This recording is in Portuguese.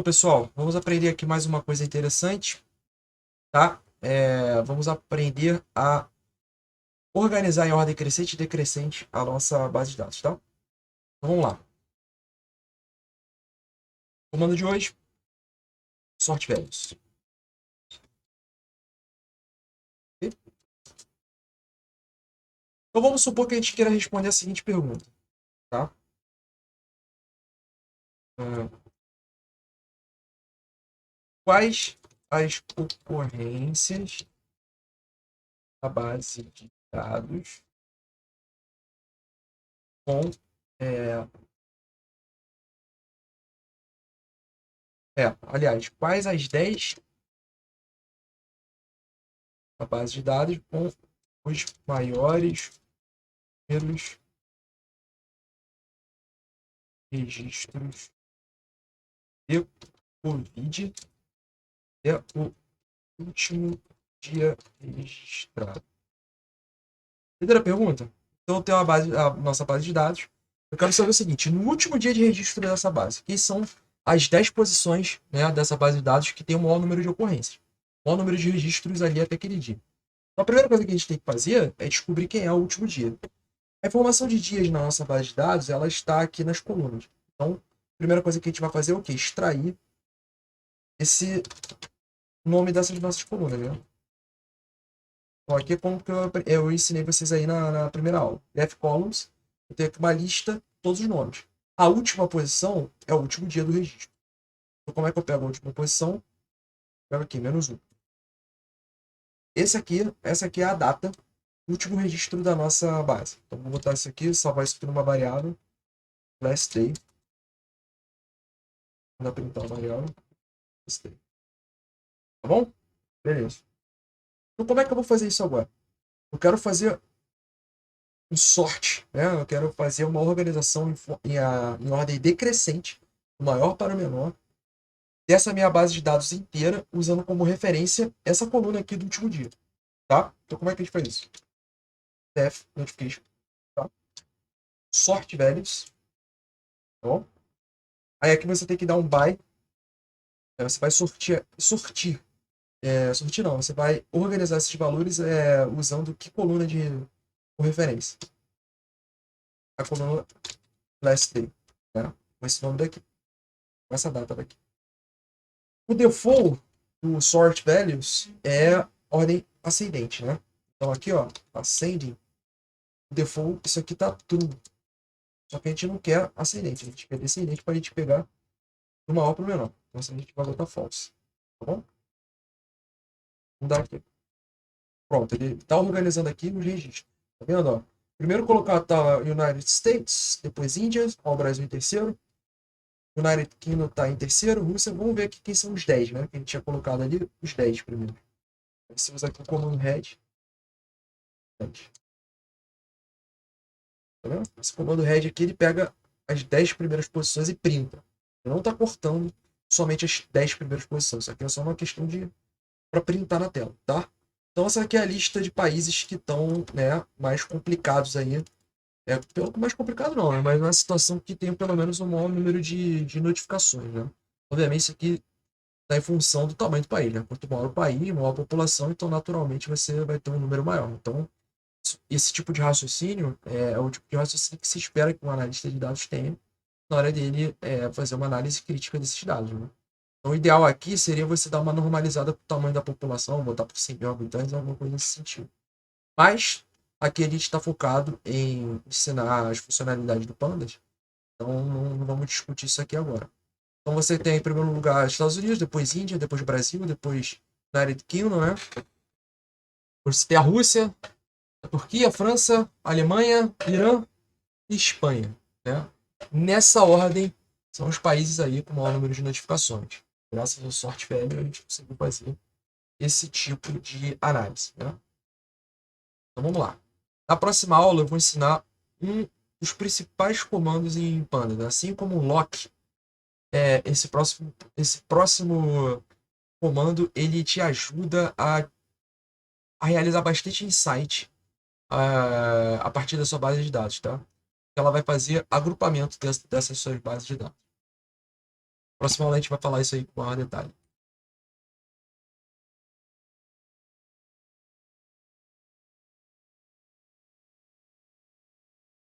Então, pessoal, vamos aprender aqui mais uma coisa interessante, tá? Vamos aprender a organizar em ordem crescente e decrescente a nossa base de dados, tá? Então, vamos lá. Comando de hoje, sort values. Ok? Então, vamos supor que a gente queira responder a seguinte pergunta, tá? Ah, quais as ocorrências da base de dados com... é, aliás, quais as 10 da base de dados com os maiores números registros de Covid é o último dia registrado. Primeira pergunta. Então, eu tenho a nossa base de dados. Eu quero saber o seguinte: no último dia de registro dessa base, quem são as 10 posições, né, dessa base de dados que tem o maior número de ocorrências? O maior número de registros ali até aquele dia. Então, a primeira coisa que a gente tem que fazer é descobrir quem é o último dia. A informação de dias na nossa base de dados, ela está aqui nas colunas. Então, a primeira coisa que a gente vai fazer é o quê? Extrair esse nome dessas nossas colunas, né? Então, aqui é como que eu ensinei vocês aí na primeira aula. Graph Columns, eu tenho aqui uma lista, todos os nomes. A última posição é o último dia do registro. Então, como é que eu pego a última posição? Pego aqui, -1. Essa aqui é a data do último registro da nossa base. Então, vou botar isso aqui, salvar isso aqui numa variável. Last day. Vou printar uma variável. Last day. Tá bom? Beleza. Então, como é que eu vou fazer isso agora? Eu quero fazer um sort, né? Eu quero fazer uma organização em ordem decrescente, do maior para o menor, dessa minha base de dados inteira, usando como referência essa coluna aqui do último dia, tá? Então, como é que a gente faz isso? Def notification, tá? Sort values, tá bom? Aí aqui você tem que dar um by, aí você vai sortir não, você vai organizar esses valores usando que coluna de referência? A coluna last day, né? Com esse nome daqui, com essa data daqui. O default do sort values é ordem ascendente, né? Então aqui, ó, ascending, o default, isso aqui tá true. Só que a gente não quer ascendente, a gente quer descendente para a gente pegar do maior para o menor. Então a gente vai botar false, tá bom? Vamos dar aqui. Pronto, ele tá organizando aqui nos registros. Tá vendo, ó? Primeiro colocar tá United States, depois Índia, ó, o Brasil em terceiro. United Kingdom tá em terceiro, Rússia. Vamos ver aqui quem são os 10, né? Que a gente tinha colocado ali, os 10 primeiro. Você usa aqui o comando head. Tá vendo? Esse comando head aqui, ele pega as 10 primeiras posições e printa. Ele não está cortando somente as 10 primeiras posições. Isso aqui é só uma questão de para printar na tela, tá? Então essa aqui é a lista de países que estão, né, mais complicados aí. Pelo mais complicado não, né? Mas uma situação que tem pelo menos um maior número de notificações, né? Obviamente isso aqui está em função do tamanho do país, né? Quanto maior o país, maior a população, então naturalmente você vai ter um número maior. Então esse tipo de raciocínio é o tipo de raciocínio que se espera que um analista de dados tenha na hora dele fazer uma análise crítica desses dados, né? Então, o ideal aqui seria você dar uma normalizada para o tamanho da população, botar por 100 mil habitantes, alguma coisa nesse sentido. Mas aqui a gente está focado em ensinar as funcionalidades do Pandas, então não vamos discutir isso aqui agora. Então você tem em primeiro lugar Estados Unidos, depois Índia, depois Brasil, depois United Kingdom, né? Você tem a Rússia, a Turquia, a França, a Alemanha, Irã e Espanha, né? Nessa ordem, são os países aí com o maior número de notificações. Graças ao Sort Value, a gente conseguiu fazer esse tipo de análise, né? Então vamos lá. Na próxima aula eu vou ensinar um dos principais comandos em Pandas, né? Assim como o lock, esse próximo comando ele te ajuda a realizar bastante insight a partir da sua base de dados, tá? Ela vai fazer agrupamento dessas suas bases de dados. Próxima aula a gente vai falar isso aí com maior detalhe.